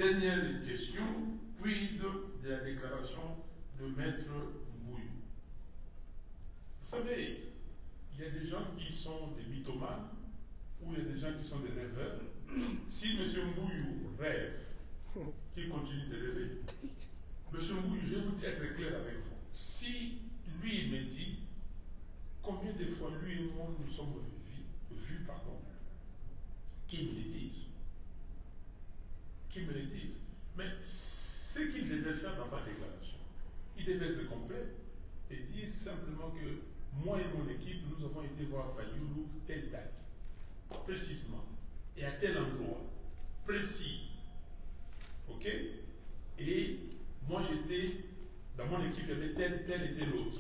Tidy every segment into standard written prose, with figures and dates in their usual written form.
Dernière question, puis de la déclaration de Maître Mbouillou. Vous savez, il y a des gens qui sont des mythomanes ou il y a des gens qui sont des rêveurs. Si M. Mbouillou rêve, qu'il continue de rêver. M. Mbouillou, je vais vous dire, être clair avec vous. Si lui me dit combien de fois lui et moi nous sommes vus, qu'il me le dise. Qu'il me le dise. Mais ce qu'il devait faire dans sa déclaration, il devait être complet et dire simplement que moi et mon équipe, nous avons été voir Fayoulou telle date, précisément, et à tel endroit, précis. Ok? Et moi j'étais, dans mon équipe, il y avait tel et tel autre.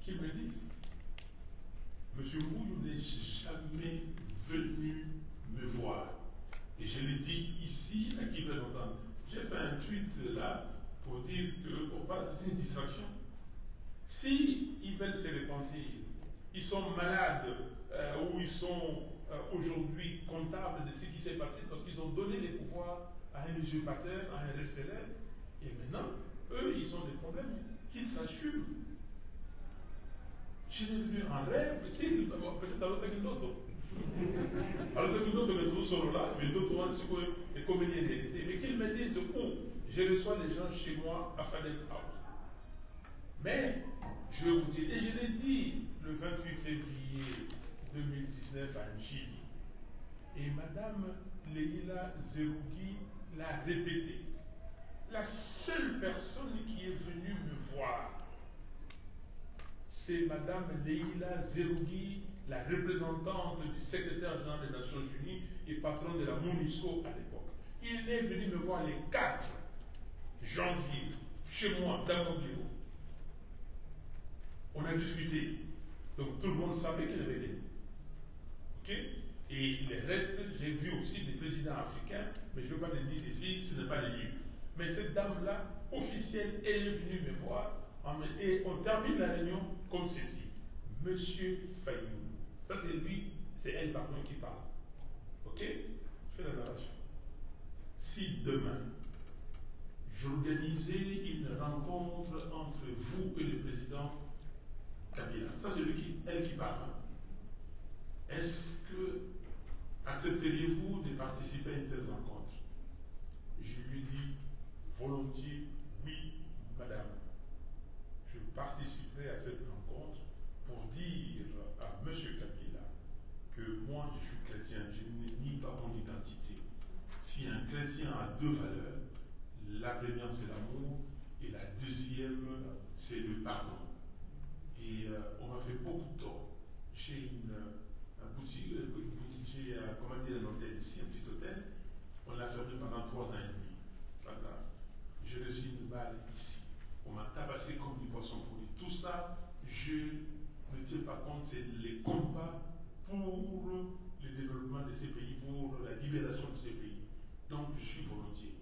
Qu'il me dise. M. Mbouillou n'est jamais venu me voir. Et je l'ai dit ici, à qui veut l'entendre. J'ai fait un tweet là pour dire que c'est une distraction. Si ils veulent se repentir, ils sont malades ou ils sont aujourd'hui comptables de ce qui s'est passé parce qu'ils ont donné les pouvoirs à un usurpateur, à un restellaire. Et maintenant, eux, ils ont des problèmes qu'ils s'assument. Je l'ai vu en rêve, peut-être à l'autre d'autre. Alors que nous autres, nous sommes là, mais d'autres, c'est comme une réalité. Mais qu'ils me disent où je reçois les gens chez moi à Fadel House. Mais, je vais vous dire, et je l'ai dit le 28 février 2019 à Nchili, et Madame Leila Zerougui l'a répété. La seule personne qui est venue me voir, c'est Madame Leila Zerougui, la représentante du secrétaire général des Nations Unies et patron de la MONUSCO à l'époque. Il est venu me voir le 4 janvier, chez moi, dans mon bureau. On a discuté. Donc tout le monde savait qu'elle avait venu. Ok? Et le reste, j'ai vu aussi des présidents africains, mais je ne vais pas le dire ici, ce n'est pas les lieux. Mais cette dame-là, officielle, elle est venue me voir et on termine la réunion comme ceci. Monsieur Fayoulou. Ça c'est lui, c'est elle pardon qui parle. Ok? Je fais la narration. Si demain, j'organisais une rencontre entre vous et le président Kabila, ça c'est elle qui parle. Est-ce que accepteriez-vous de participer à une telle rencontre? Je lui dis volontiers, oui, madame. Je participerai à cette rencontre pour dire à M. Kabila que moi je suis chrétien, je ne nie pas mon identité. Si un chrétien a deux valeurs, la première c'est l'amour et la deuxième c'est le pardon. Et on m'a fait beaucoup de tort. J'ai un boutique, j'ai un hôtel ici, un petit hôtel. On l'a fermé pendant 3 ans et demi. Voilà. J'ai reçu une balle ici. On m'a tabassé comme du poisson pourri. Tout ça, je ne tiens pas compte, c'est les combats pour le développement de ces pays, pour la libération de ces pays. Donc, je suis volontiers.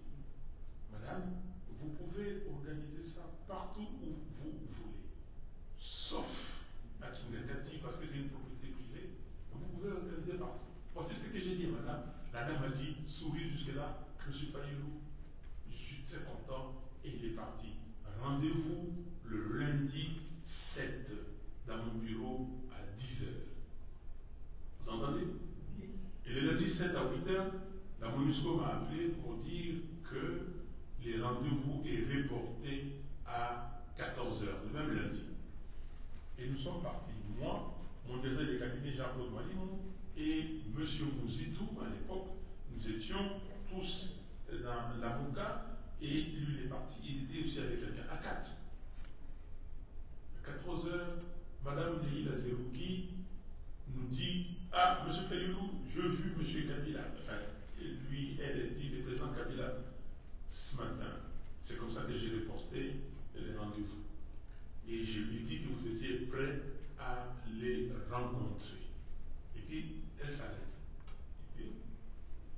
Madame, vous pouvez organiser ça partout où vous voulez, sauf à Kingakati, parce que c'est une propriété privée. Vous pouvez organiser partout. Voici ce que j'ai dit, madame. La dame a dit, souris jusque-là, M. Fayoulou. Je suis très content et il est parti. Rendez-vous le lundi 7 dans mon bureau à 10h. Vous entendez? Et le lundi 7 à 8h, la MONUSCO m'a appelé pour dire que les rendez-vous est reporté à 14h, le même lundi. Et nous sommes partis. Moi, mon directeur de cabinet Jean-Claude Malimou et M. Mouzitou, à l'époque, nous étions tous dans la Mouka et lui il est parti. Il était aussi avec quelqu'un à 4. À 14h, Mme Leila Zerougui nous dit: ah, M. Fayoulou, je vu M. Kabila. Enfin, lui, elle dit le président Kabila ce matin. C'est comme ça que j'ai reporté les rendez-vous. Et je lui dis que vous étiez prêts à les rencontrer. Et puis, elle s'arrête. Et puis,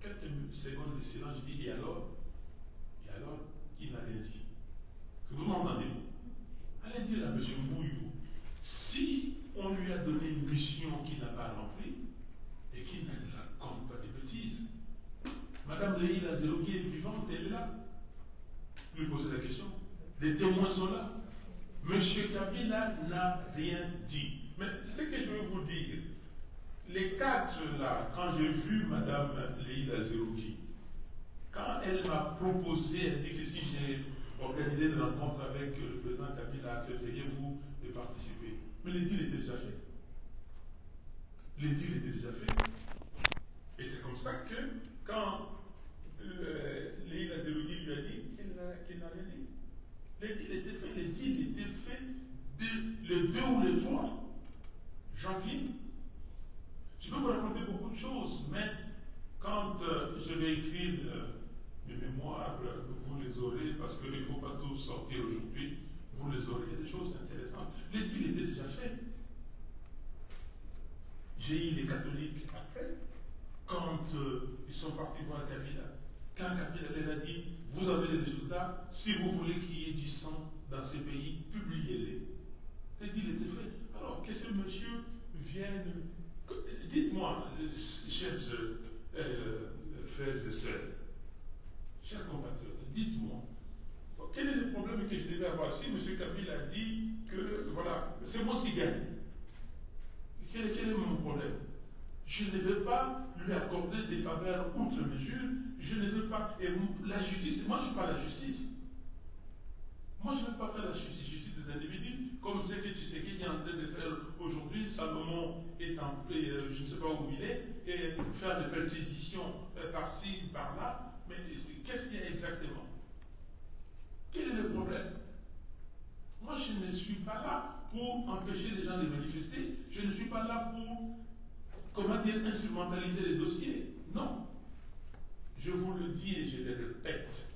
quelques secondes de silence, je dis: et alors? Et alors, il n'a rien dit. Vous m'entendez? Allez dire à M. Mbouillou, si on lui a donné une mission qu'il n'a pas remplie, et qu'il ne raconte pas des bêtises. Madame Leila Zerougui est vivante. vivante, elle est là. Lui poser la question. Les témoins sont là. Monsieur Kabila n'a rien dit. Mais ce que je veux vous dire, les quatre là, quand j'ai vu Mme Leïla Zerouki, quand elle m'a proposé, elle dit que si j'ai organisé une rencontre avec le président Kabila, accepteriez-vous de participer? Mais le deal était déjà fait. Le deal était déjà fait. Et c'est comme ça que, quand Leïla Zerouki lui a dit qu'il n'a rien dit, le deal était fait. Le deal était fait le 2 ou le 3 janvier. Je peux vous raconter beaucoup de choses, mais quand je vais écrire mes mémoires, vous les aurez, parce qu'il ne faut pas tout sortir aujourd'hui, vous les aurez, il y a des choses intéressantes. Le deal était déjà fait. J'ai eu les catholiques après, quand ils sont partis voir Kabila. Quand Kabila leur a dit, vous avez les résultats, si vous voulez qu'il y ait du sang dans ces pays, publiez-les. Le deal était fait. Alors que ce monsieur vienne... Dites-moi, chers frères et sœurs, chers compatriotes, dites-moi, quel est le problème que je devais avoir si M. Kabila a dit que, voilà, c'est moi qui gagne? Quel est mon problème? Je ne veux pas lui accorder des faveurs outre mesure, je ne veux pas... Et la justice, moi je ne suis pas la justice. Moi je ne veux pas faire la justice des individus, comme ce que Tshisekedi est en train de faire aujourd'hui. Salomon est en je ne sais pas où il est, et faire des perquisitions par-ci, par-là. Mais qu'est-ce qu'il y a exactement? Quel est le problème? Moi je ne suis pas là pour empêcher les gens de manifester, je ne suis pas là pour, comment dire, instrumentaliser les dossiers. Non. Je vous le dis et je le répète.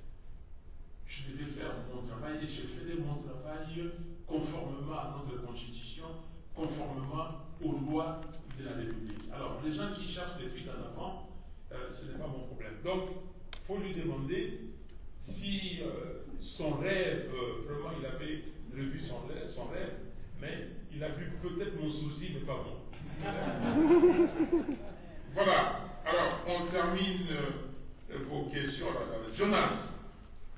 Je devais faire mon travail et je ferai mon travail conformément à notre constitution, conformément aux lois de la République. Alors, les gens qui cherchent des fuites en avant, ce n'est pas mon problème. Donc, il faut lui demander si son rêve, vraiment, il avait revu son rêve, mais il a vu peut-être mon souci, mais pas moi. Voilà. Alors, on termine vos questions. Jonas.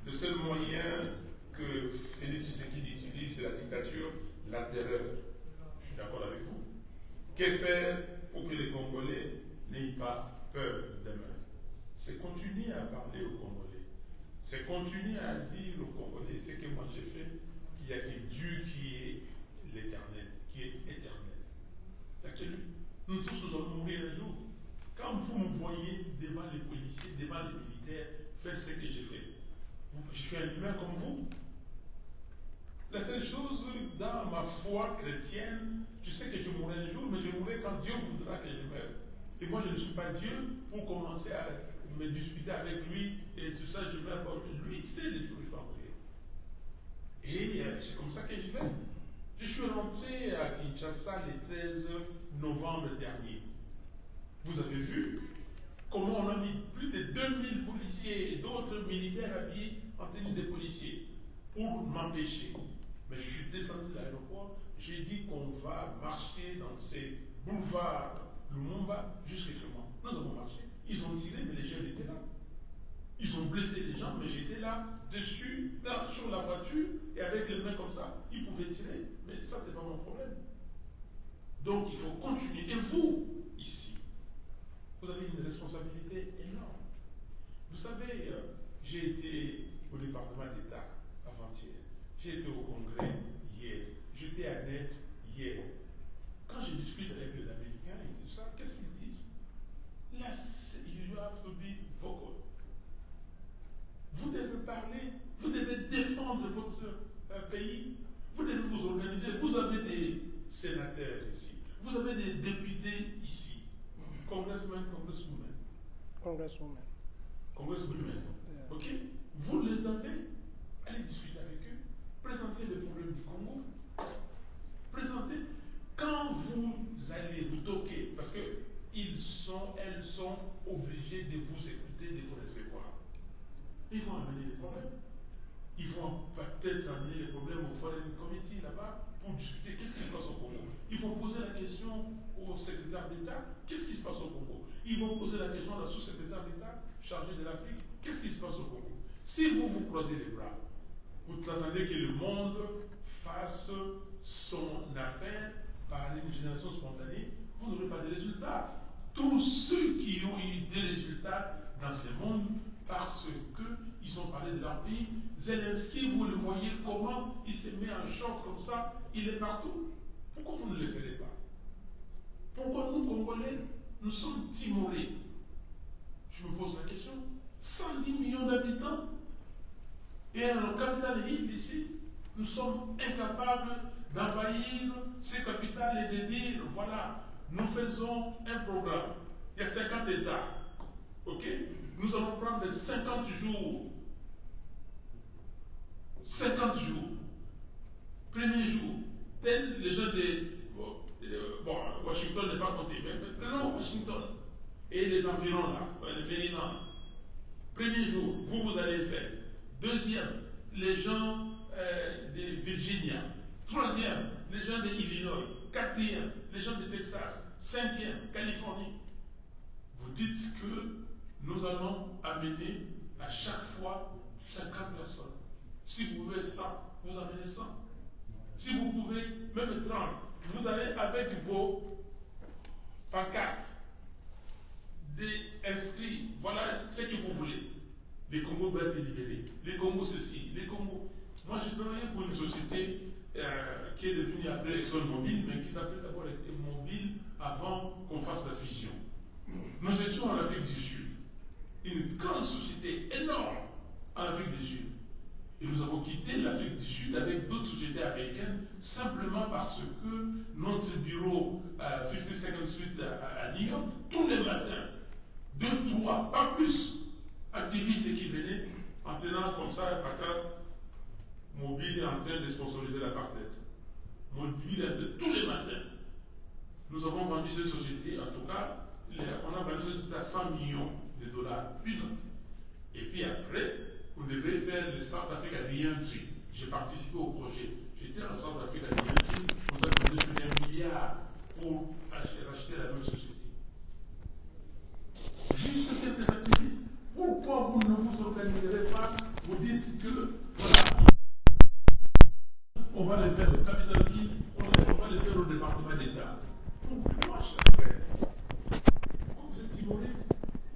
Le seul moyen que Félix Tshisekedi utilise, c'est la dictature, la terreur. Je suis d'accord avec vous. Que faire pour que les Congolais n'aient pas peur demain? C'est continuer à parler aux Congolais. C'est continuer à dire aux Congolais ce que moi j'ai fait, qu'il y a que Dieu qui est l'éternel, qui est éternel. Il n'y a que lui. Nous tous nous allons mourir un jour. Quand vous me voyez devant les policiers, devant les militaires, faire ce que j'ai fait, je suis un humain comme vous. La seule chose, dans ma foi chrétienne, je sais que je mourrai un jour, mais je mourrai quand Dieu voudra que je meure. Et moi, je ne suis pas Dieu pour commencer à me disputer avec lui et tout ça, je meurs pas. Lui, il sait les jours où je vais mourir. Et c'est comme ça que je vais. Je suis rentré à Kinshasa le 13 novembre dernier. Vous avez vu comment on a mis plus de 2000 policiers et d'autres militaires habillés en tenue de policiers pour m'empêcher. Mais je suis descendu de l'aéroport, j'ai dit qu'on va marcher dans ces boulevards Lumumba jusqu'à chez moi. Nous avons marché. Ils ont tiré, mais les gens étaient là. Ils ont blessé les gens, mais j'étais là, dessus, sur la voiture, et avec les mains comme ça. Ils pouvaient tirer, mais ça, c'est pas mon problème. Donc, il faut continuer. Et vous, ici, vous avez une responsabilité énorme. Vous savez, j'ai été au département d'État avant-hier. J'ai été au Congrès hier. J'étais à Net hier. Quand je discute avec les Américains et tout ça, qu'est-ce qu'ils disent? Là, you have to be vocal. Vous devez parler, vous devez défendre votre pays, vous devez vous organiser. Vous avez des sénateurs ici, vous avez des députés ici. Congressman. Ok? Vous les avez, allez discuter avec eux, présentez les problèmes du Congo, présentez. Quand vous allez vous toquer, parce elles sont obligées de vous écouter, de vous recevoir. Ils vont amener des problèmes. Ils vont peut-être amener les problèmes au Foreign Committee là-bas pour discuter qu'est-ce qui se passe au Congo. Ils vont poser la question au secrétaire d'État, qu'est-ce qui se passe au Congo. Ils vont poser la question à la sous-secrétaire d'État chargée de l'Afrique, qu'est-ce qui se passe au Congo. Si vous vous croisez les bras, vous attendez que le monde fasse son affaire par une génération spontanée, vous n'aurez pas de résultats. Tous ceux qui ont eu des résultats dans ce monde, parce qu'ils ont parlé de leur pays, Zelensky, vous le voyez comment il se met en short comme ça, il est partout. Pourquoi vous ne le ferez pas? Pourquoi nous, Congolais, nous sommes timorés? Je me pose la question. 110 millions d'habitants et en capitale île ici, nous sommes incapables d'envahir ces capitales et de dire, voilà, nous faisons un programme. Il y a 50 États. Ok? Nous allons prendre 50 jours. 50 jours. Premier jour. Tels les gens de... Bon, Washington n'est pas compté, mais prenons Washington. Et les environs là, le Maryland. Premier jour, vous allez le faire. Deuxième, les gens de Virginia. Troisième, les gens de Illinois. Quatrième, les gens de Texas. Cinquième, Californie. Vous dites que nous allons amener à chaque fois 50 personnes. Si vous pouvez 100, vous amenez 100. Si vous pouvez même 30, vous allez avec vos pancartes inscrits. Voilà ce que vous voulez. Les Congos doivent être libérés. Les Congos ceci, les Congos. Moi, j'ai travaillé pour une société qui est devenue après ExxonMobil, mais qui s'appelait d'abord Mobil avant qu'on fasse la fusion. Nous étions en Afrique du Sud. Une grande société énorme en Afrique du Sud. Et nous avons quitté l'Afrique du Sud avec d'autres sociétés américaines simplement parce que notre bureau 52nd Street à New York, tous les matins, 2, 3, pas plus, activistes qui venaient en tenant comme ça un placard. Mobile est en train de sponsoriser l'apartheid. Mobile tous les matins. Nous avons vendu cette société, en tout cas, on a vendu cette société à 100 millions de dollars, une note. Et puis après, vous devez faire le South Africa Reentry. J'ai participé au projet. J'étais en South Africa Reentry, on a donné 1 milliard pour racheter la même société. Juste quelques activistes. Pourquoi vous ne vous organiserez pas? Vous dites que, voilà, on va le faire au Capitole Hill, on va le faire au département d'État. Pourquoi, cher frère? Pourquoi vous êtes timoré?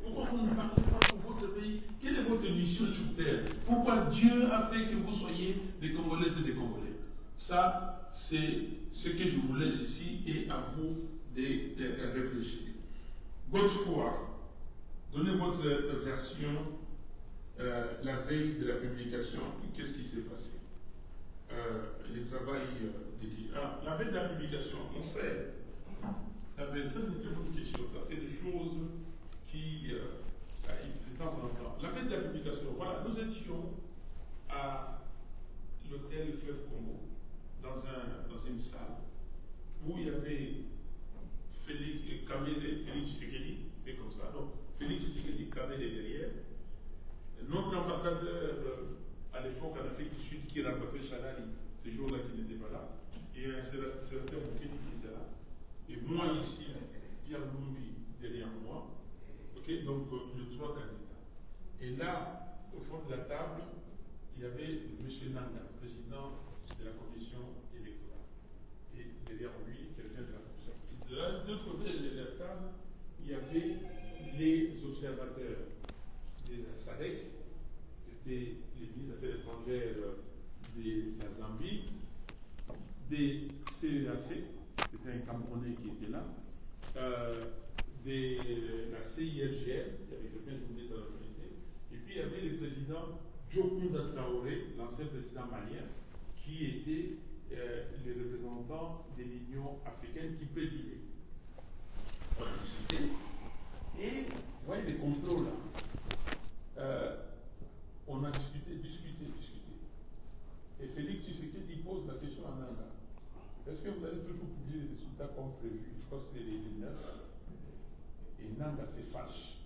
Pourquoi vous ne parlez pas pour votre pays? Quelle est votre mission sur terre? Pourquoi Dieu a fait que vous soyez des Congolaises et des Congolais? Ça, c'est ce que je vous laisse ici et à vous de réfléchir. Godefroy, donnez votre version la veille de la publication. Qu'est-ce qui s'est passé? Le travail dirigé. La veille de la publication, mon frère, ça c'est une très bonne question. Ça, c'est des choses qui, de temps en temps. La veille de la publication, voilà, nous étions à l'hôtel Fleuve Congo, dans une salle, où il y avait Félix Tshisekedi, c'est comme ça. Donc, Félix Tshisekedi, Kamele derrière. Notre ambassadeur à l'époque en Afrique du Sud qui remplaçait Chanali, ce jour-là qui n'était pas là, et un sénateur Moukedi qui était là, et moi ici, Pierre Lumbi derrière moi, okay, donc les 3 candidats. Et là, au fond de la table, il y avait M. Nanga, président de la commission électorale, et derrière lui, quelqu'un de la commission. De l'autre côté de la table, il y avait les observateurs de la SADC, c'était les ministres des Affaires étrangères de la Zambie, des CEAC, c'était un Camerounais qui était là, de la CIRGL, il y avait quelqu'un qui voulait sa nationalité, et puis il y avait le président Djokunda Traoré, l'ancien président malien, qui était le représentant de l'Union africaine qui présidait. Voilà, et vous voyez les contrôles là. On a discuté. Et Félix Tshisekedi pose la question à Nanga. Est-ce que vous allez toujours publier les résultats comme prévu? Je crois que c'était les 9. Et Nanga se fâche.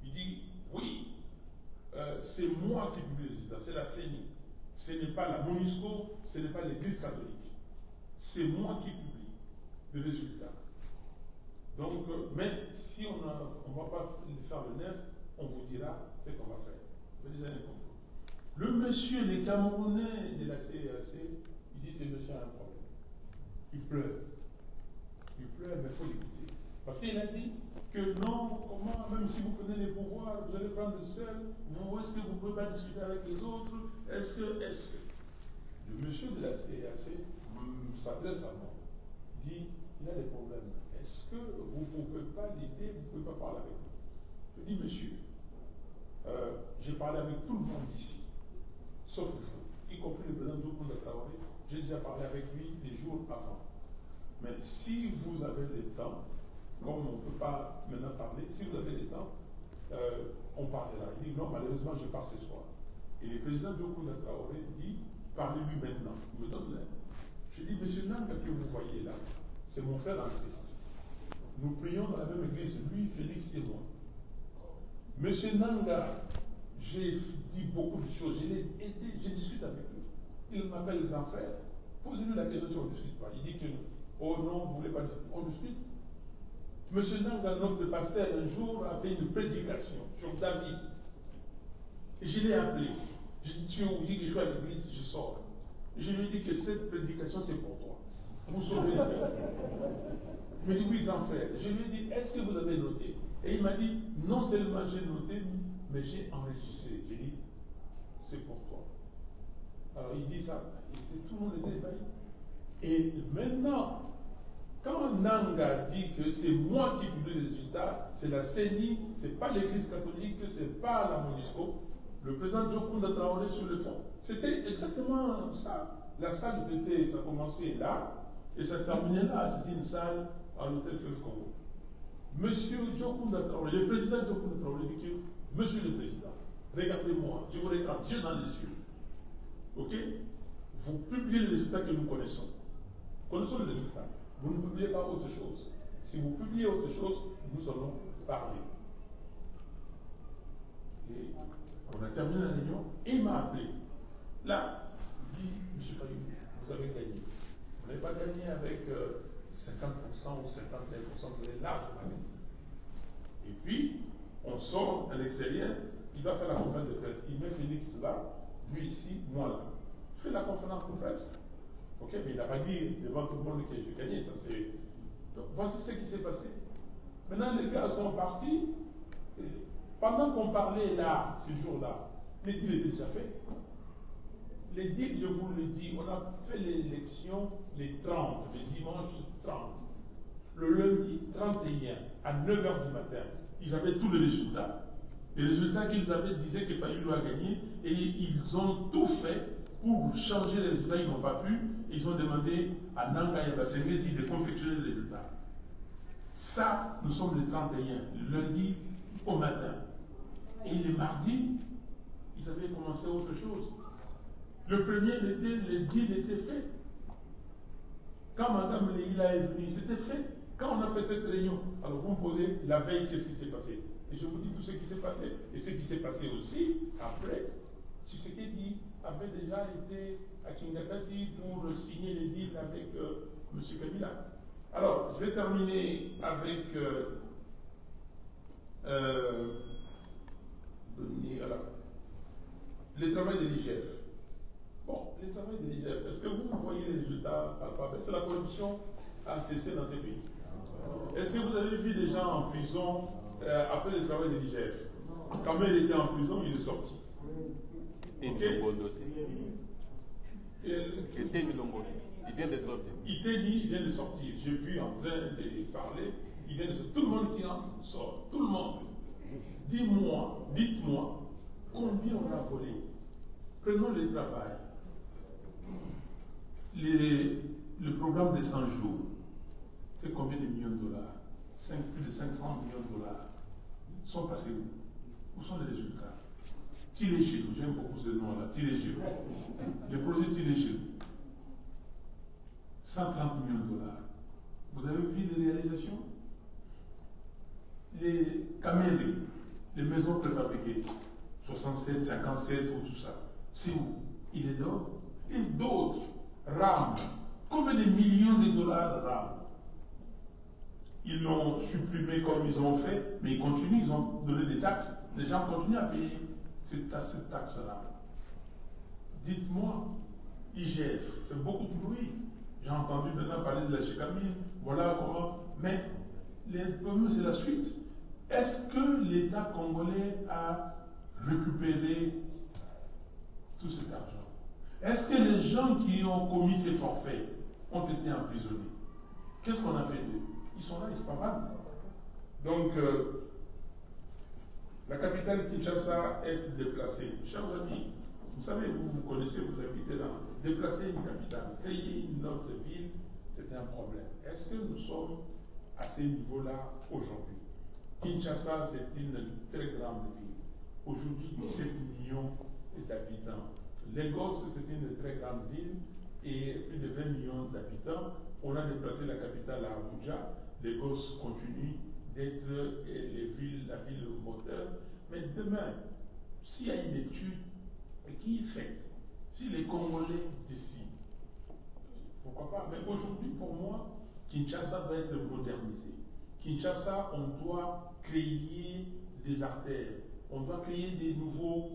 Il dit, oui, c'est moi qui publie les résultats, c'est la CENI. Ce n'est pas la MONUSCO, ce n'est pas l'Église catholique. C'est moi qui publie les résultats. Donc, mais si on ne va pas faire le 9, on vous dira ce qu'on va faire. Vous avez compris. Le monsieur, les Camerounais de la CEAC, il dit ce monsieur a un problème. Il pleure. Il pleure, mais il faut l'écouter. Parce qu'il a dit que non, comment, même si vous prenez les pouvoirs, vous allez prendre le seul, est-ce que vous ne pouvez pas discuter avec les autres? Est-ce que. Le monsieur de la CEAC s'adresse à moi, dit il a des problèmes. Est-ce que vous ne pouvez pas l'aider, vous ne pouvez pas parler avec lui? Je dis monsieur, j'ai parlé avec tout le monde ici, sauf vous, y compris le président Doukounda Traoré. J'ai déjà parlé avec lui des jours avant. Mais si vous avez le temps, comme on ne peut pas maintenant parler, si vous avez le temps, on parlera. Il dit non, malheureusement, je pars ce soir. Et le président Doukounda Traoré dit parlez-lui maintenant. Il me donne l'air. Je dis, monsieur Nanga que vous voyez là, c'est mon frère en Christ. Nous prions dans la même église, lui, Félix et moi. Monsieur Nanga, j'ai dit beaucoup de choses, je l'ai aidé, je discute avec lui. Il m'appelle grand frère. Posez-lui la question si on ne discute pas. Il dit que, oh non, vous ne voulez pas discuter. On discute. Monsieur Nanga, notre pasteur, un jour a fait une prédication sur David. Et je l'ai appelé. J'ai dit, tu es où? Il dit que je suis à l'église, je sors. Je lui ai dit que cette prédication, c'est pour toi. Vous sauvez la vie. Il m'a dit, oui, grand frère. Je lui ai dit, est-ce que vous avez noté? Et il m'a dit, non seulement j'ai noté, mais j'ai enregistré. J'ai dit, c'est pour toi. Alors il dit ça. Tout le monde était ébahi. Et maintenant, quand Nanga dit que c'est moi qui publie les résultats, c'est la CENI, ce n'est pas l'église catholique, ce n'est pas la MONUSCO, le président Doukounda Traoré sur le fond. C'était exactement ça. La salle ça commençait là, et ça se terminait là. C'était une salle à l'hôtel Fleuve Congo. Monsieur Doukounda Traoré, le président Doukounda Traoré dit que, monsieur le président, regardez-moi, je vous regarde Dieu dans les yeux. Ok? Vous publiez les résultats que nous connaissons. Connaissons les résultats. Vous ne publiez pas autre chose. Si vous publiez autre chose, nous allons parler. Et on a terminé la réunion et il m'a appelé. Là, il dit, M. Fayou, vous avez gagné. Vous n'avez pas gagné avec 50% ou 51%, vous avez largement gagné. Et puis, on sort à l'extérieur, il va faire la conférence de presse. Il met Félix là, lui ici, moi là. Fait la conférence de presse. Ok, mais il n'a pas dit devant tout le monde que j'ai gagné. Ça, c'est... Donc, voici ce qui s'est passé. Maintenant, les gars sont partis. Pendant qu'on parlait là, ce jour-là, les deals étaient déjà faits. Les deals, je vous le dis, on a fait l'élection les 30, le dimanche 30. Le lundi 31, à 9h du matin, ils avaient tous les résultats. Les résultats qu'ils avaient disaient que Fayulu a gagné et ils ont tout fait pour changer les résultats, ils n'ont pas pu. Ils ont demandé à Nanga et Bassengesi de confectionner les résultats. Ça, nous sommes le 31, le lundi au matin. Et le mardi, ils avaient commencé autre chose. Le premier, le deal était fait. Quand Mme Leïla est venue, c'était fait. Quand on a fait cette réunion, alors vous me posez la veille, qu'est-ce qui s'est passé? Et je vous dis tout ce qui s'est passé. Et ce qui s'est passé aussi, après, Tshisekedi avait déjà été à Kingatati pour signer les deals avec M. Kabila. Alors, je vais terminer avec le travail de l'IGF. Bon, le travail de l'IGF, est-ce que vous voyez les résultats palpables? Est-ce que la corruption a cessé dans ces pays? Est-ce que vous avez vu des gens en prison après le travail de l'IGF? Quand même, il était en prison, il est sorti. Il vient de sortir. Il vient de sortir. J'ai vu en train de parler. Il vient de sortir. Tout le monde qui entre sort. Tout le monde. Dites-moi, combien on a volé? Prenons le travail. Le programme de 100 jours, c'est combien de millions de dollars? Plus de 500 millions de dollars. Ils sont passés où? Où sont les résultats? Tilé-Chilou, j'aime beaucoup ce nom-là, Tilé-Chilou. Le projet Tilé-Chilou. 130 millions de dollars. Vous avez vu les réalisations? Les caméras, les maisons préfabriquées, 67, 57 ou tout ça. C'est où? Il est dehors. Et d'autres rament. Combien de millions de dollars rament? Ils l'ont supprimé comme ils ont fait, mais ils continuent, ils ont donné des taxes. Les gens continuent à payer cette taxe-là. Dites-moi, IGF fait beaucoup de bruit. J'ai entendu maintenant parler de la Chicamine, voilà comment. Mais le problème, c'est la suite. Est-ce que l'État congolais a récupéré tout cet argent? Est-ce que les gens qui ont commis ces forfaits ont été emprisonnés? Qu'est-ce qu'on a fait d'eux? Ils sont là, ils se paradent. Donc, la capitale Kinshasa est déplacée. Chers amis, vous savez, vous connaissez, vous habitez là. Déplacer une capitale, créer une autre ville, c'est un problème. Est-ce que nous sommes à ce niveau-là aujourd'hui? Kinshasa, c'est une très grande ville. Aujourd'hui, 17 millions d'habitants. Lagos, c'est une très grande ville et plus de 20 millions d'habitants. On a déplacé la capitale à Abuja. Lagos continue d'être la ville moteur. Mais demain, s'il y a une étude qui est faite, si les Congolais décident, pourquoi pas? Mais aujourd'hui, pour moi, Kinshasa doit être modernisé. Kinshasa, on doit créer des artères, on doit créer des nouveaux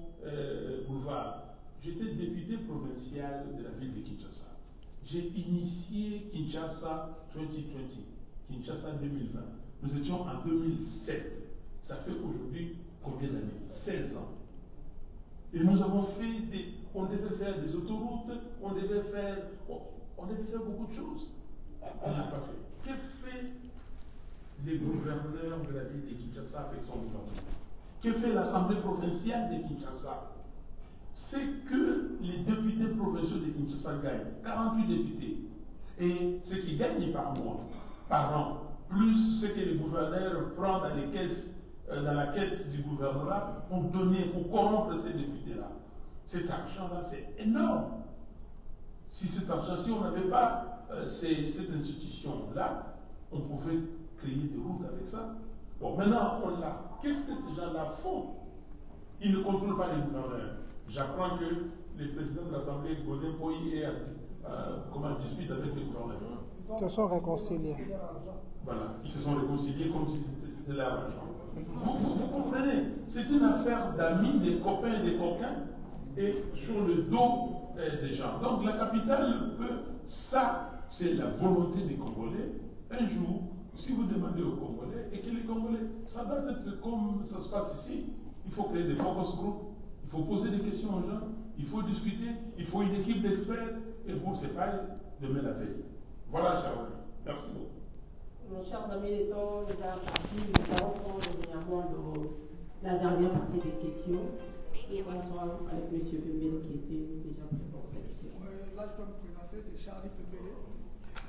boulevards. J'étais député provincial de la ville de Kinshasa. J'ai initié Kinshasa 2020, Kinshasa 2020. Nous étions en 2007. Ça fait aujourd'hui combien d'années? 16 ans. Et nous avons fait on devait faire des autoroutes, on devait faire beaucoup de choses. On n'a pas fait. Que fait les gouverneurs de la ville de Kinshasa avec son gouvernement? Que fait l'Assemblée provinciale de Kinshasa? C'est que les députés provinciaux de Kinshasa gagnent, 48 députés. Et ce qu'ils gagnent par mois, par an, plus ce que les gouverneurs prennent dans les caisses, dans la caisse du gouvernorat, pour donner, pour corrompre ces députés-là. Cet argent-là, c'est énorme. Si cet argent, si on n'avait pas cette institution-là, on pouvait créer des routes avec ça. Bon, maintenant, on l'a. Qu'est-ce que ces gens-là font? Ils ne contrôlent pas les gouverneurs. J'apprends que les présidents de l'Assemblée, Godin Poyi et discutent avec les gouverneurs. Ils se sont réconciliés. Voilà, ils se sont réconciliés comme si c'était leur argent. Vous comprenez? C'est une affaire d'amis, des copains et des coquins, et sur le dos des gens. Donc la capitale ça, c'est la volonté des Congolais. Un jour, si vous demandez aux Congolais, et que les Congolais, ça doit être comme ça se passe ici. Il faut créer des focus groups, il faut poser des questions aux gens, il faut discuter, il faut une équipe d'experts, et pour c'est pas demain la veille. Voilà, chers amis. Merci beaucoup. Mes chers amis, le temps nous a parti. Nous allons prendre évidemment la dernière partie des questions. Et on sera avec M. Pembele qui était déjà prêt pour cette question. Là, je dois me présenter, c'est Charlie Pembele,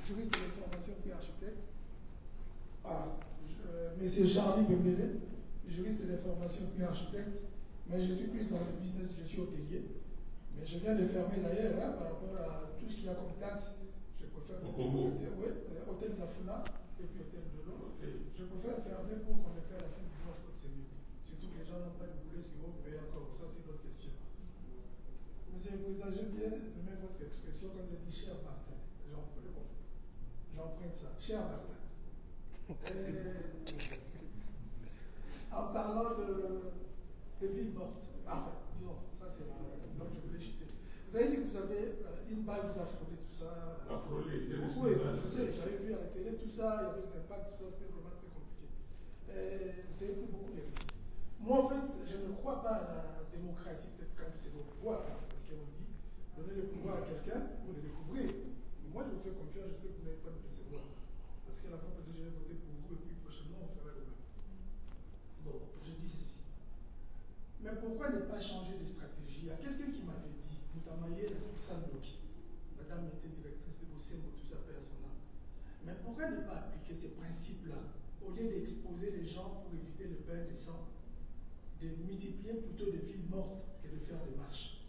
juriste de formation puis architecte. Monsieur Charlie Pembele, juriste de formation puis architecte, mais je suis plus dans le business, je suis hôtelier. Mais je viens de fermer d'ailleurs par rapport à tout ce qu'il y a comme taxe. Je préfère hôtel de la Funa et puis hôtel de l'eau. Je préfère fermer pour qu'on ait fait à la fin du mois, je crois que c'est mieux. Surtout que les gens n'ont pas de boulet, ce qu'ils vont payer encore. Ça, c'est notre question. Monsieur le Président, j'aime bien même votre expression quand vous avez dit cher Martin. J'emprunte ça. Cher Martin. En parlant de villes mortes, enfin, disons, ça c'est là que je voulais chuter. Vous avez dit que vous avez une balle, vous a frôlé tout ça. Oui, je sais, j'avais vu à la télé tout ça, il y avait des impacts, tout ça, c'était vraiment très compliqué. Vous avez pris beaucoup de risques. Moi, en fait, je ne crois pas à la démocratie, peut-être quand c'est le pouvoir, parce qu'on dit, donner le pouvoir à quelqu'un pour le découvrir. Mais moi, je vous fais confiance, j'espère que vous n'allez pas me décevoir. Parce qu'à la fois, parce que je vais voter pour vous, et puis prochainement, on fera le même. Bon, je dis ceci. Mais pourquoi ne pas changer de stratégie? Il y a quelqu'un qui m'avait dit, notamment hier, Sandoki, madame était directrice de Bossembo, tout ça, paix à son âme. Mais pourquoi ne pas appliquer ces principes-là, au lieu d'exposer les gens pour éviter le bain de sang, de multiplier plutôt des villes mortes que de faire des marches?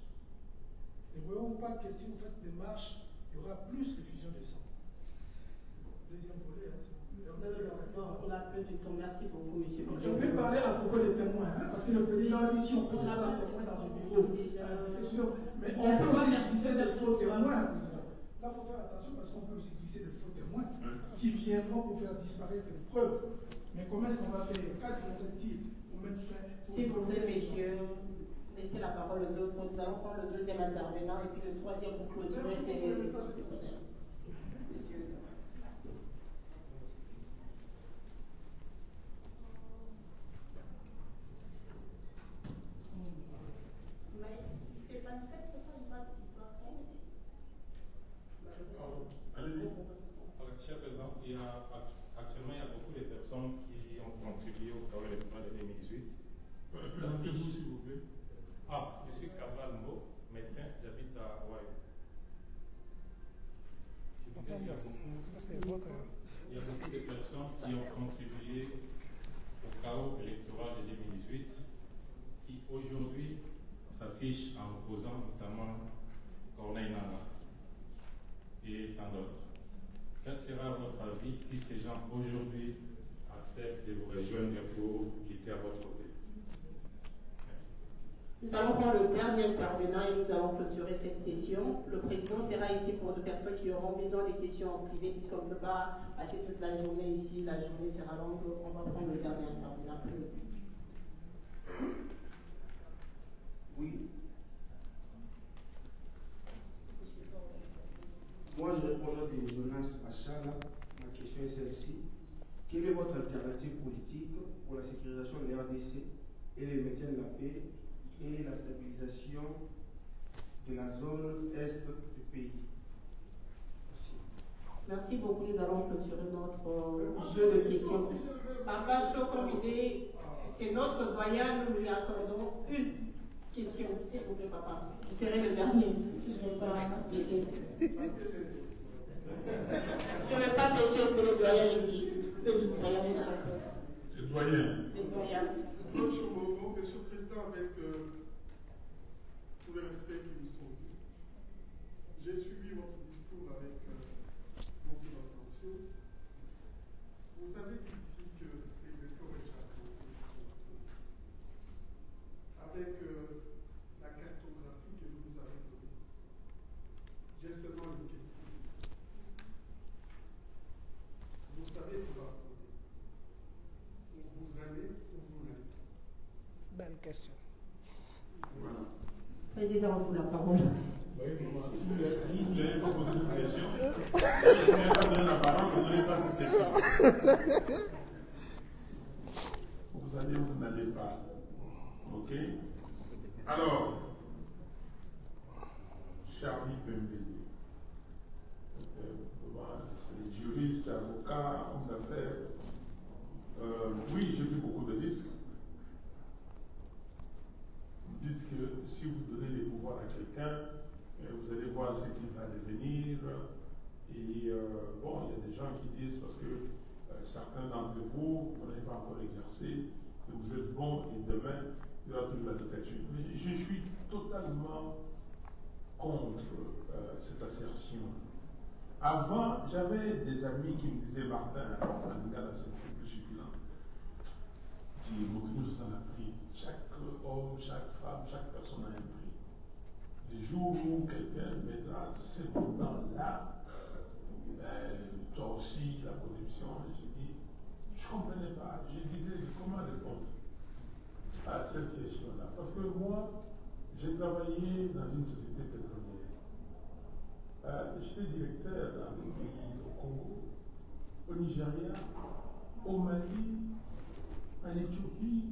Ne voyons pas que si vous faites des marches, il y aura plus de fusion de sang. Deuxième volet, Non, on a plus de temps. Merci beaucoup, monsieur. Je vais parler à propos des témoins, parce que le président a dit si on peut se faire témoin dans les bureaux. Mais on peut aussi glisser des faux témoins, président. Là, il faut faire attention parce qu'on peut aussi glisser des faux témoins qui viendront pour faire disparaître les preuves. Mais comment est-ce qu'on va faire? Quand viendrait-il pour mettre fin? S'il vous plaît, messieurs, laisser la parole aux autres. Nous allons prendre le deuxième intervenant et puis le troisième pour clôturer. C'est monsieur. Cher Président, actuellement, il y a beaucoup de personnes qui ont contribué au chaos électoral de 2018. Présentez-vous, s'il vous plaît. Je suis Cabral Mo, médecin, j'habite à Hawaï. Il y a beaucoup de personnes qui ont contribué au chaos électoral de 2018 qui aujourd'hui s'affichent en opposant notamment Corneille Nangaa et tant d'autres. Quel sera votre avis si ces gens aujourd'hui acceptent de vous rejoindre pour lutter à votre côté? Merci. Nous allons prendre le dernier intervenant et nous allons clôturer cette session. Le président sera ici pour des personnes qui auront besoin des questions en privé, puisqu'on ne peut pas passer toute la journée ici. La journée sera longue. On va prendre le dernier intervenant. Oui. Moi, je réponds au nom de Jonas Achala. Ma question est celle-ci. Quelle est votre alternative politique pour la sécurisation de la RDC et le maintien de la paix et la stabilisation de la zone est du pays? Merci. Merci beaucoup. Nous allons clôturer notre jeu de questions. Papa Chokomide, c'est notre doyen. Nous lui accordons une question. S'il vous plaît, papa. Vous serez le dernier. Je ne vais pas pécher. Je ne vais pas pécher, c'est le doyen ici. Le doyen est chacun. Le doyen. Le doyen. Monsieur le Président, avec tout le respect qui nous sont dits, j'ai suivi votre discours avec beaucoup d'attention. Vous avez dit ici que l'électeur est chacun. Avec la cartographie que vous nous avez donnée, j'ai seulement une question. Vous savez vous répondre. Où vous allez, où vous n'allez pas. Belle question. Voilà. Président, vous la parole. Oui, vous n'avez pas posé de question. Vous n'avez pas donné la parole, vous n'avez pas de question. Vous allez ou vous n'allez pas. Ok? Alors, Charlie Pembele, c'est juriste, avocat, homme d'affaires. Oui, j'ai pris beaucoup de risques. Vous dites que si vous donnez des pouvoirs à quelqu'un, vous allez voir ce qu'il va devenir. Et bon, il y a des gens qui disent, parce que certains d'entre vous, vous n'avez pas encore exercé, que vous êtes bon et demain, il y aura toujours la dictature. Mais je suis totalement contre cette assertion. Avant, j'avais des amis qui me disaient, Martin, c'est plus succulent. Dis, montre-nous ça un prix. Chaque homme, chaque femme, chaque personne a un prix. Le jour où quelqu'un mettra ce montant-là, toi aussi, la corruption, je dis, je ne comprenais pas. Je disais, comment répondre à cette question-là? Parce que moi, j'ai travaillé dans une société pétrolière. J'étais directeur dans des pays au Congo, au Nigeria, au Mali, en Éthiopie,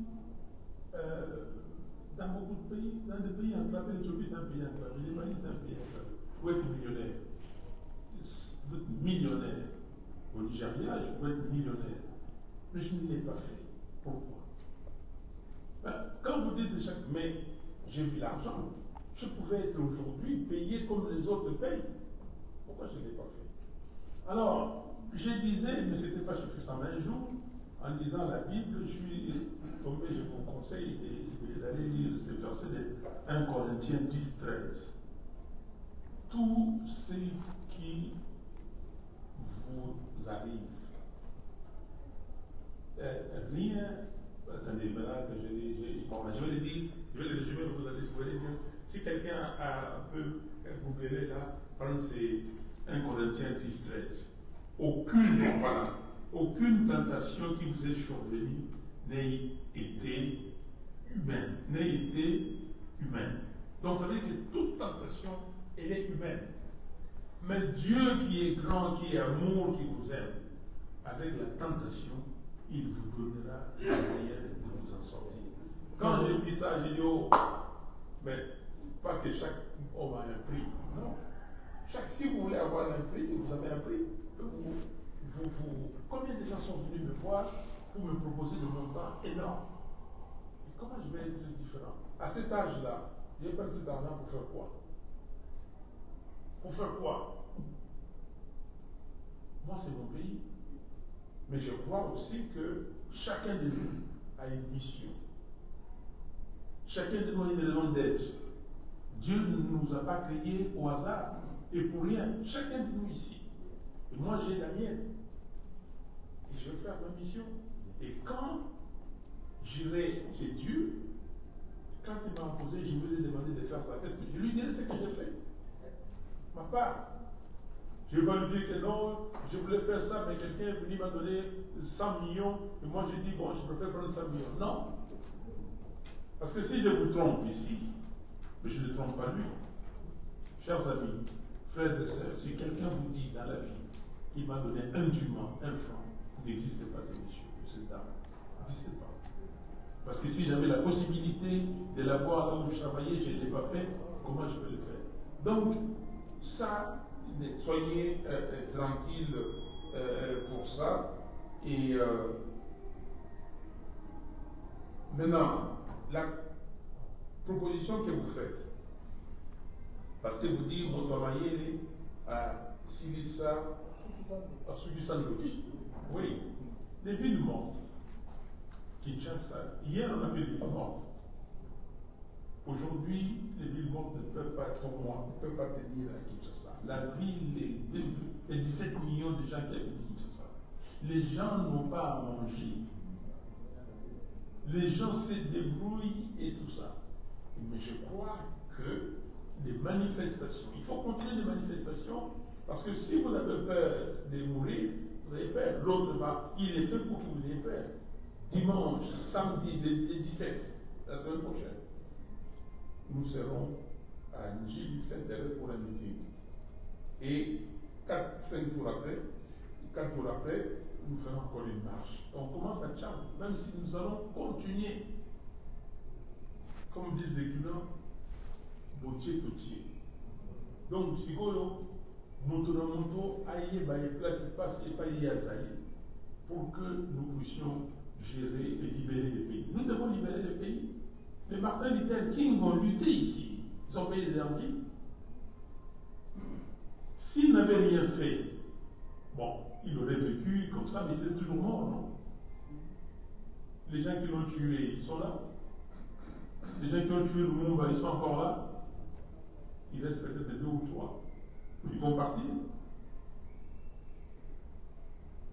dans beaucoup de pays, dans des pays enclavés. L'Éthiopie, c'est un pays enclavé, le Mali, c'est un pays enclavé. Je pouvais être millionnaire. Vous êtes millionnaire. Au Nigeria, je pouvais être millionnaire. Mais je ne l'ai pas fait. Pourquoi? Quand vous dites chaque. Mais j'ai vu l'argent. Je pouvais être aujourd'hui payé comme les autres payent. Pourquoi je ne l'ai pas fait? Alors, je disais, mais ce n'était pas suffisant. Un jour, en lisant la Bible, je suis tombé, je vous conseille d'aller lire ce verset de 1 Corinthiens 10-13. Tout ce qui vous arrive, rien. Attendez, maintenant que je vais le dire, je vais le résumer, vous allez dire. Si quelqu'un a un peu googlé là, par exemple, c'est 1 Corinthiens 10-13. Aucune tentation qui vous est survenue n'ait été humaine, n'ait été humaine. Donc ça veut dire que toute tentation, elle est humaine. Mais Dieu qui est grand, qui est amour, qui vous aime, avec la tentation, il vous donnera la moyen de vous en sortir. Quand j'ai vu ça, j'ai dit, oh, mais pas que chaque homme a un prix. Non. Si vous voulez avoir un prix, vous avez un prix. Combien de gens sont venus me voir pour me proposer des montants énormes? Et comment je vais être différent? À cet âge-là, j'ai pas cet argent pour faire quoi? Pour faire quoi? Moi, c'est mon pays. Mais je crois aussi que chacun de nous a une mission. Chacun de nous a une raison d'être. Dieu ne nous a pas créés au hasard et pour rien. Chacun de nous ici. Et moi, j'ai la mienne. Et je vais faire ma mission. Et quand j'irai chez Dieu, quand il m'a posé, je vous ai demandé de faire ça, qu'est-ce que je lui dirai ce que j'ai fait? Ma part. Je ne vais pas lui dire que non, je voulais faire ça, mais quelqu'un est venu m'a donné 100 millions, et moi j'ai dit, bon, je préfère prendre 100 millions. Non. Parce que si je vous trompe ici, mais je ne trompe pas lui. Chers amis, frères et sœurs, si quelqu'un vous dit dans la vie qu'il m'a donné indûment 1 franc, il n'existe pas ce monsieur, cette dame. N'existe pas. Parce que si j'avais la possibilité de l'avoir là où je travaillais, je ne l'ai pas fait, comment je peux le faire? Donc, ça, soyez tranquilles pour ça. Et maintenant, la proposition que vous faites, parce que vous dites, mon travail à Silissa, à Sugisandoji. Oui, les villes mortes. Kinshasa, hier on a fait les villes mortes. Aujourd'hui, les villes mortes ne peuvent pas être mortes, ne peuvent pas tenir à Kinshasa. La ville, les 17 millions de gens qui habitent Kinshasa, les gens n'ont pas à manger. Les gens se débrouillent et tout ça. Mais je crois que les manifestations, il faut continuer les manifestations, parce que si vous avez peur de mourir, vous avez peur. L'autre va, il est fait pour que vous ayez peur. Dimanche, samedi, le 17, la semaine prochaine, nous serons à Njili Saint-Thérèse pour un meeting. Et 4-5 jours après, 4 jours après, nous ferons encore une marche. On commence à Tchad, même si nous allons continuer. Comme disent les Cubains, botier totier. Donc, si vous moto aïe place et pas pour que nous puissions gérer et libérer les pays. Nous devons libérer les pays. Les Martin Luther King ont lutté ici. Ils ont payé des envies. S'ils n'avaient rien fait, bon, il aurait vécu comme ça, mais c'est toujours mort, non? Les gens qui l'ont tué, ils sont là. Les gens qui ont tué Lumumba, ils sont encore là. Il reste peut-être 2 ou 3. Ils vont partir.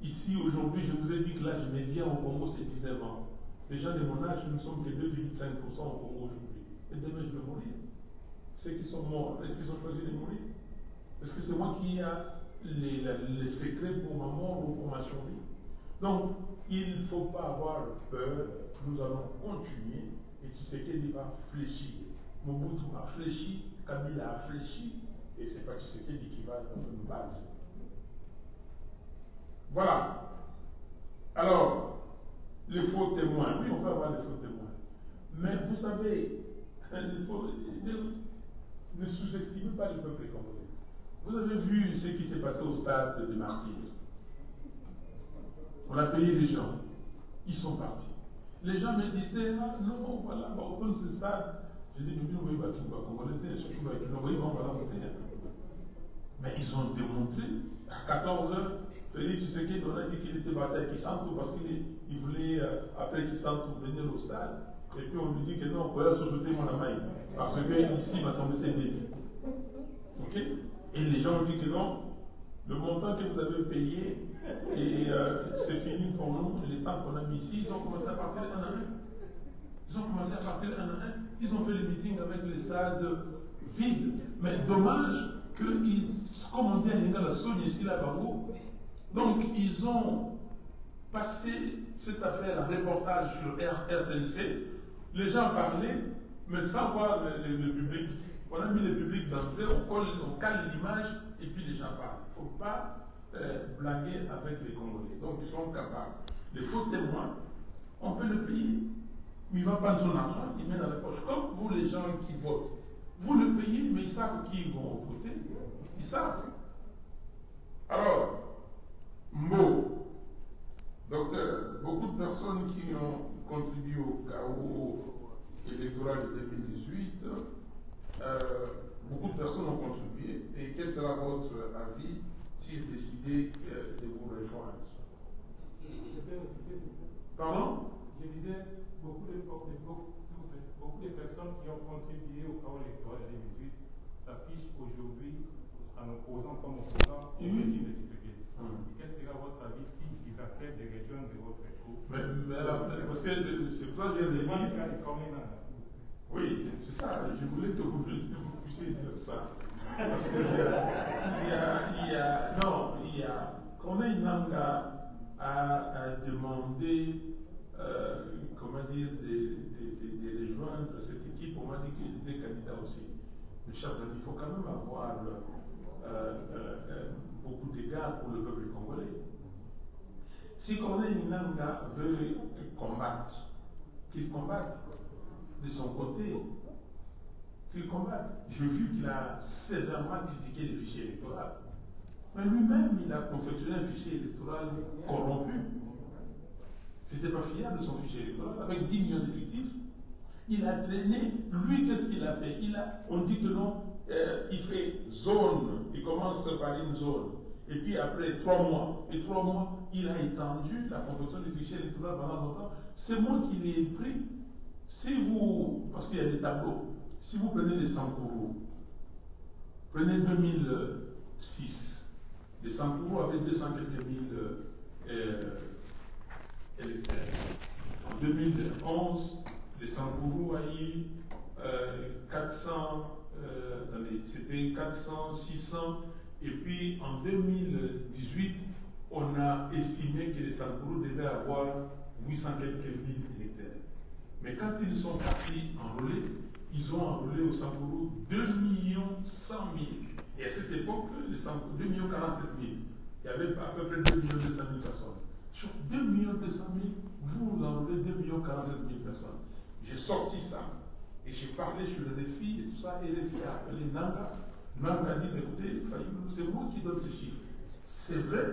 Ici, aujourd'hui, je vous ai dit que l'âge médian au Congo, c'est 19 ans. Les gens de mon âge, nous ne sommes que 2,5% au Congo aujourd'hui. Et demain, je vais mourir. Ceux qui sont morts, est-ce qu'ils ont choisi de mourir? Est-ce que c'est moi qui ai les secrets pour ma mort ou pour ma survie? Donc, il ne faut pas avoir peur. Nous allons continuer. Et Tshisekedi va fléchir. Mobutu a fléchi, Kabila a fléchi. Et ce n'est pas Tshisekedi qui va nous battre. Voilà. Alors, les faux témoins. Oui, on peut avoir des faux témoins. Mais vous savez, ne sous-estimez pas le peuple congolais. Vous avez vu ce qui s'est passé au stade des martyrs. On a payé des gens. Ils sont partis. Les gens me disaient, ah non, voilà, on va retourner ce stade. J'ai dit, mais oui, Congolais, surtout, on va la voter. Mais ils ont démontré, à 14h, Félix Tshisekedi, on a dit qu'il était battu à Kisantu parce qu'il voulait, après Kisantu, venir au stade. Et puis on lui dit que non, on peut souhaiter mon amaï. Parce que ici, il m'a tombé ses débits. Ok? Et les gens ont dit que non, le montant que vous avez payé, et c'est fini pour nous, les temps qu'on a mis ici, ils ont commencé à partir un à un. Ils ont commencé à partir un à un. Ils ont fait les meetings avec les stades vides. Mais dommage que, comme on dit en Inga, la Sony ici, là-bas. Donc, ils ont passé cette affaire, un reportage sur RTLC. Les gens parlaient, mais sans voir le public. On a mis le public d'entrée, on cale l'image et puis les gens parlent. Il ne faut pas blaguer avec les Congolais. Donc ils sont capables. Les faux témoins, on peut le payer. Mais il va prendre son argent, il met dans la poche. Comme vous, les gens qui votent, vous le payez, mais ils savent qui vont voter. Ils savent. Alors, Mbo, docteur, beaucoup de personnes qui ont contribué au chaos électoral de 2018, beaucoup de personnes ont contribué. Et quel sera votre avis s'ils décidaient de vous rejoindre? Pardon? Je disais, beaucoup de personnes qui ont contribué au chaos électoral de 2018 s'affichent aujourd'hui en opposant comme opposant au régime de Tshisekedi. Quel sera votre avis s'ils acceptent de rejoindre de votre écho? Parce que c'est pour ça que j'ai dit. Oui, c'est ça. Je voulais que vous puissiez dire ça. Parce qu'il y a Corneille Nangaa a demandé, comment dire, de rejoindre cette équipe. On m'a dit qu'il était candidat aussi. Mes chers amis, il faut quand même avoir beaucoup d'égards pour le peuple congolais. Si Corneille Nangaa veut combattre, qu'il combatte de son côté, qu'il combatte. J'ai vu qu'il a sévèrement critiqué les fichiers électoraux. Mais lui-même, il a confectionné un fichier électoral corrompu. C'était pas fiable son fichier électoral, avec 10 millions d'effectifs. Il a traîné, lui, qu'est-ce qu'il a fait? On dit que non, il fait zone, il commence par une zone. Et puis après 3 mois, il a étendu la confection du fichier électoral pendant longtemps. C'est moi qui l'ai pris. Si vous, parce qu'il y a des tableaux, si vous prenez les Sankourou, prenez 2006, les Sankourou avaient 200 quelques mille électeurs. En 2011, les Sankourou a eu 400, c'était 400, 600, et puis en 2018, on a estimé que les Sankourou devaient avoir 800 quelques mille électeurs. Mais quand ils sont partis enrôler, ils ont enrôlé au Sankourou 2 100 000. Et à cette époque, les Sankourou, 2 47 000. Il y avait à peu près 2 200 000 personnes. Sur 2 200 000, vous enrôlez 2 47 000 personnes. J'ai sorti ça et j'ai parlé sur le RFI et tout ça. Et le RFI a appelé Nangaa. Nangaa a dit, écoutez, c'est moi qui donne ces chiffres. C'est vrai.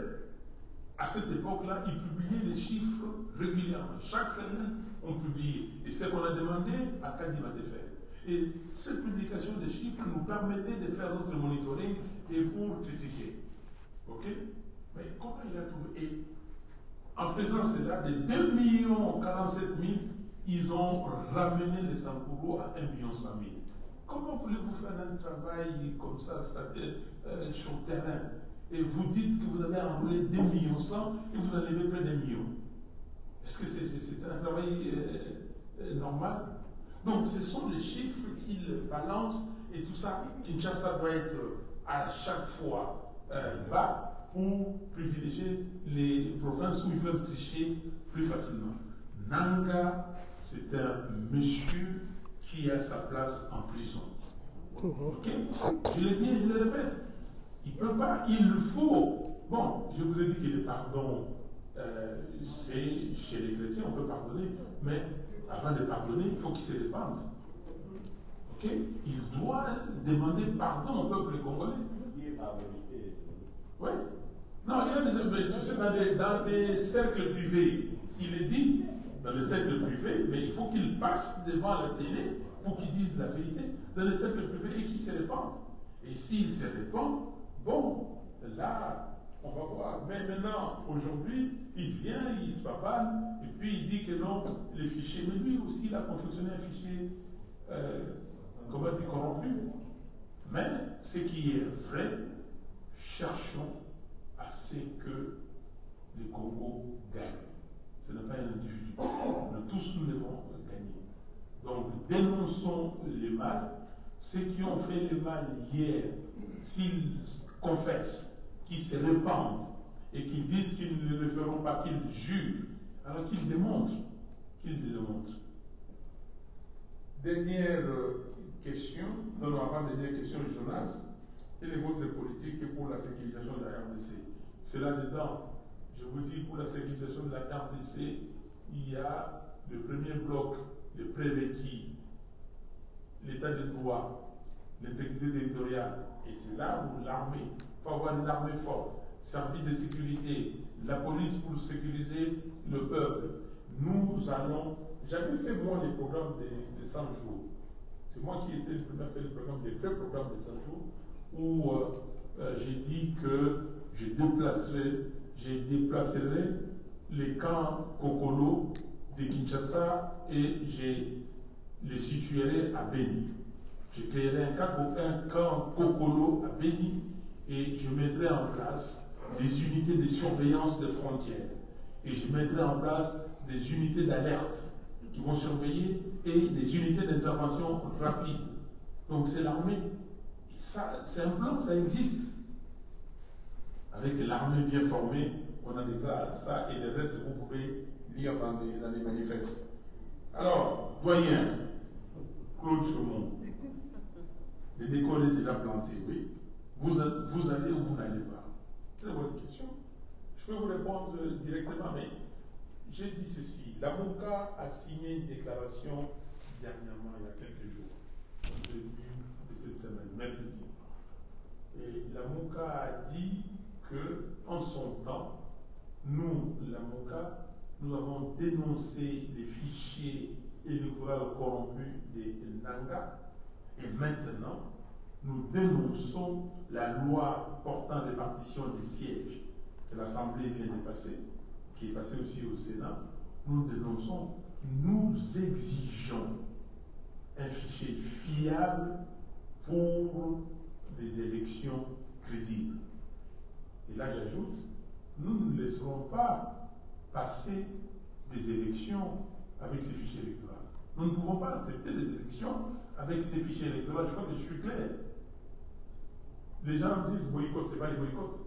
À cette époque-là, ils publiaient les chiffres régulièrement. Chaque semaine, on publiait. Et c'est ce qu'on a demandé à Kadima de faire. Et cette publication des chiffres nous permettait de faire notre monitoring et pour critiquer. Ok? Mais comment il a trouvé? Et en faisant cela, de 2 47 000, ils ont ramené les Sankourou à 1 100 000. Comment voulez-vous faire un travail comme ça, c'est-à-dire sur le terrain? Et vous dites que vous avez enrôlé 2 100 000 et vous en avez près d'1 million. Est-ce que c'est un travail normal? Donc ce sont les chiffres qu'ils balancent et tout ça. Kinshasa doit être à chaque fois bas pour privilégier les provinces où ils peuvent tricher plus facilement. Nangaa, c'est un monsieur qui a sa place en prison. Ok? Je le dis et je le répète. Il ne peut pas, il le faut. Bon, je vous ai dit que le pardon, c'est chez les chrétiens, on peut pardonner, mais avant de pardonner, il faut qu'il se répande. Ok? Il doit demander pardon au peuple congolais. Oui. Non, il a déjà, mais tu sais, dans des cercles privés, il est dit, dans les cercles privés, mais il faut qu'il passe devant la télé pour qu'il dise la vérité, dans les cercles privés et qu'il se répande. Et s'il se répand, bon, là, on va voir. Mais maintenant, aujourd'hui, il vient, il se pavane, et puis il dit que non, les fichiers, mais lui aussi, il a confectionné un fichier, comment dire, corrompu. Mais ce qui est vrai, cherchons à ce que le Congo gagne. Ce n'est pas un individu. Nous tous, nous devons gagner. Donc, dénonçons les mal. Ceux qui ont fait le mal hier, s'ils confessent, qu'ils se répandent et qu'ils disent qu'ils ne le feront pas, qu'ils jurent, alors qu'ils démontrent. Dernière question, non, avant dernière question, Jonas. Quelle est votre politique pour la sécurisation de la RDC? C'est là-dedans. Je vous dis, pour la sécurisation de la RDC, il y a le premier bloc, le prérequis, l'état de droit, l'intégrité territoriale. Et c'est là où l'armée, il faut avoir une armée forte, service de sécurité, la police pour sécuriser le peuple. Nous allons, j'avais fait moi les programmes de 100 jours. C'est moi qui étais le premier à faire le programme, les vrais programmes de 100 jours, où j'ai dit que je déplacerai les camps Kokolo de Kinshasa et je les situerai à Beni. Je créerai un camp Kokolo à Beni et je mettrai en place des unités de surveillance des frontières. Et je mettrai en place des unités d'alerte qui vont surveiller et des unités d'intervention rapide. Donc c'est l'armée. C'est un plan, ça existe. Avec l'armée bien formée, on a déjà ça et le reste, vous pouvez lire dans les manifestes. Alors, doyen, Claude Chaumont, le décor est déjà planté, oui. Vous allez ou vous n'allez pas? Très bonne question. Je peux vous répondre directement, mais j'ai dit ceci. La MONUCA a signé une déclaration dernièrement, il y a quelques jours, au début de cette semaine, mercredi. Et la MONUCA a dit qu'en son temps, nous, la MONUCA, nous avons dénoncé les fichiers électoraux corrompus des Nanga, et maintenant, nous dénonçons la loi portant répartition des sièges que l'Assemblée vient de passer, qui est passée aussi au Sénat. Nous dénonçons, nous exigeons un fichier fiable pour des élections crédibles. Et là, j'ajoute, nous ne laisserons pas passer des élections avec ces fichiers électoraux. Nous ne pouvons pas accepter des élections avec ces fichiers électoraux. Je crois que je suis clair. Les gens disent boycott, ce n'est pas les boycotts.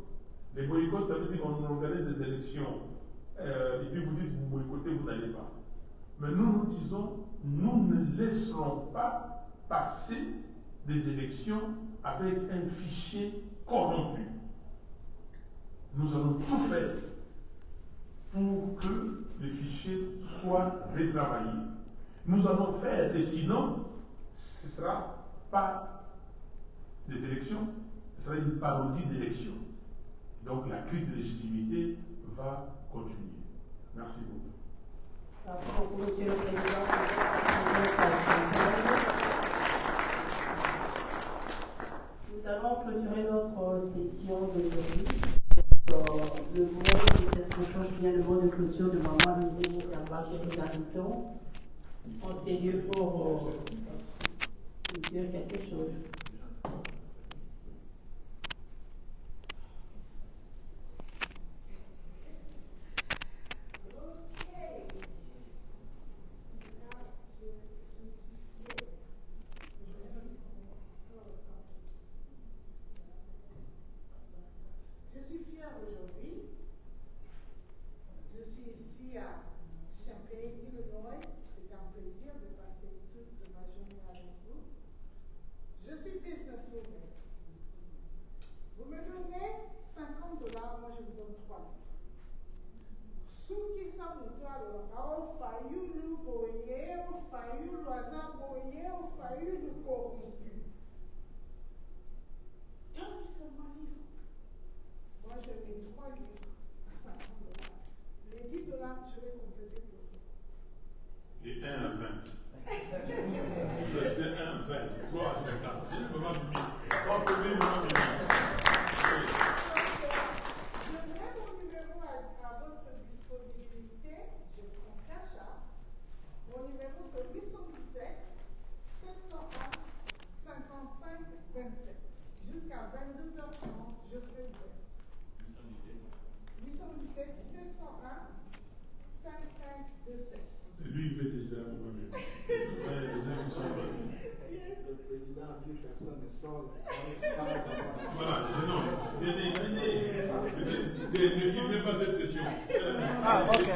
Les boycotts, ça veut dire qu'on organise des élections et puis vous dites vous boycottez, vous n'allez pas. Mais nous disons, nous ne laisserons pas passer des élections avec un fichier corrompu. Nous allons tout faire pour que les fichiers soient retravaillés. Nous allons faire, et sinon, ce ne sera pas des élections, ce sera une parodie d'élections. Donc la crise de légitimité va continuer. Merci beaucoup. Merci beaucoup, Monsieur le Président. Nous allons clôturer notre session d'aujourd'hui. Le mot de cette réponse vient le mot de clôture de Maman Midi Moukamba que nous invitons en ces lieux pour dire quelque chose. Aujourd'hui, je suis ici à Champaign, Illinois. C'est un plaisir de passer toute ma journée avec vous. Je suis businesswoman. Vous me donnez $50, moi je vous donne 3 livres. Suki Samutaro, au Fayulu Boye, au Fayulu Aza Boye, au Fayulu corrompu. Donne seulement livre. Moi, je mets 3 livres à $50. Les $10, je vais compléter pour vous. Et 1 à 20. Je vais 1 à 20, 3 à 50. J'ai vraiment mis. 3 premiers, moi, j'ai mis. Je mets mon numéro à votre disponibilité. Je prends cash. Mon numéro, c'est 817 701 55 27. Jusqu'à 22h30, je serai ouvert. 817 701 5527. C'est lui qui fait déjà le premier. Le président a dit personne ne sort. Voilà, non, venez. Ne filmez pas cette session. Ah, ok.